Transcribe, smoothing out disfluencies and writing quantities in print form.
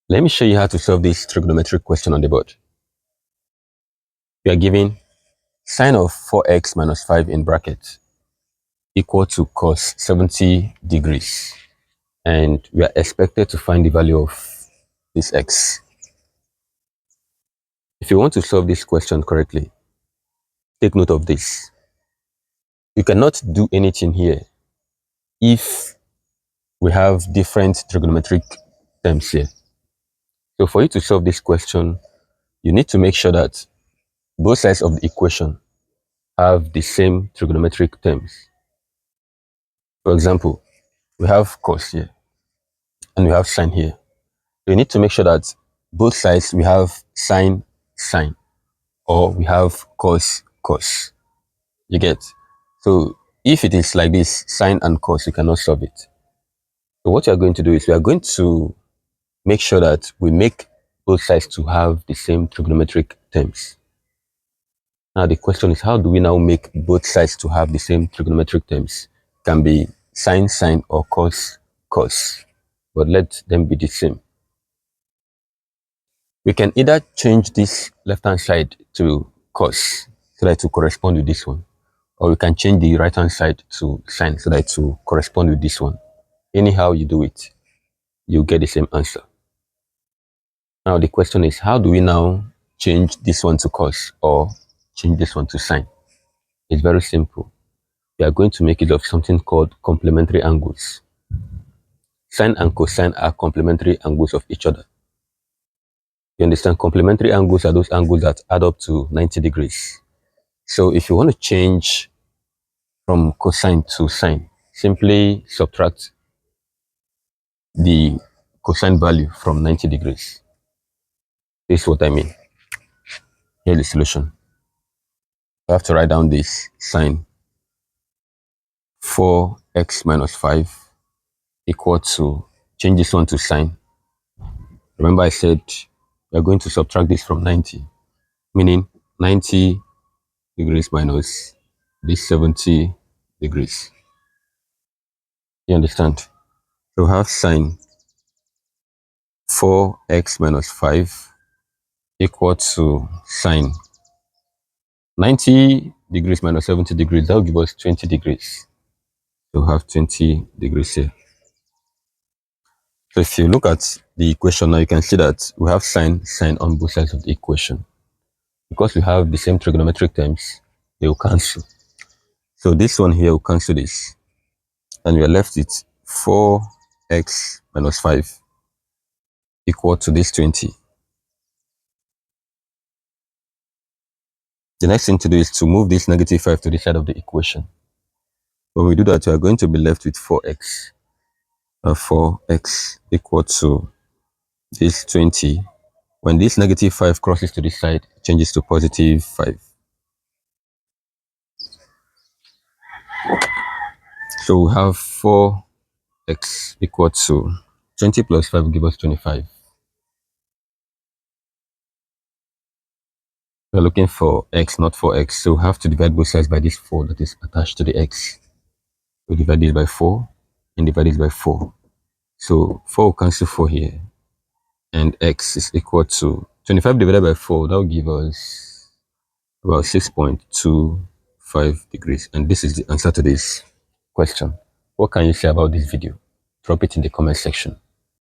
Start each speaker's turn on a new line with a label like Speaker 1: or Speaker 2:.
Speaker 1: Let me show you how to solve this trigonometric question on the board. We are given sine of 4x minus 5 in brackets equal to cos 70 degrees. And we are expected to find the value of this x. If you want to solve this question correctly, take note of this. You cannot do anything here if we have different trigonometric terms here. So for you to solve this question, you need to make sure that both sides of the equation have the same trigonometric terms. For example, we have cos here and we have sine here. So you need to make sure that both sides we have sine, sine, or we have cos, cos. You get? So if it is like this, sine and cos, you cannot solve it. So what we are going to do is we are going to make sure that we make both sides to have the same trigonometric terms. Now the question is, how do we now make both sides to have the same trigonometric terms? Can be sine, sine, or cos, cos, but let them be the same. We can either change this left-hand side to cos so that it will correspond with this one, or we can change the right-hand side to sine so that it will correspond with this one. Anyhow you do it, you get the same answer. Now the question is, how do we now change this one to cos or change this one to sine? It's very simple. We are going to make use of something called complementary angles. Sine and cosine are complementary angles of each other. You understand? Complementary angles are those angles that add up to 90 degrees. So if you want to change from cosine to sine, simply subtract the cosine value from 90 degrees. This is what I mean. Here's the solution. I have to write down this sine 4x minus 5 equal to, change this one to sine. Remember I said we are going to subtract this from 90, meaning 90 degrees minus this 70 degrees. You understand? So we have sine 4x minus 5 equal to sine 90 degrees minus 70 degrees. That will give us 20 degrees. So we have 20 degrees here. So if you look at the equation now, you can see that we have sine, sine on both sides of the equation. Because we have the same trigonometric terms, they will cancel. So this one here will cancel this. And we are left with 4x minus 5 equal to this 20. The next thing to do is to move this negative 5 to the side of the equation. When we do that, we are going to be left with 4x. 4x equal to this 20. When this negative 5 crosses to this side, it changes to positive 5. So we have 4x equal to 20 plus 5 will give us 25. We're looking for x, not 4x. So we have to divide both sides by this 4 that is attached to the x. We divide this by 4 and divide this by 4. So 4 will cancel 4 here. And x is equal to 25 divided by 4. That will give us about 6.25 degrees. And this is the answer to this question. What can you say about this video? Drop it in the comment section.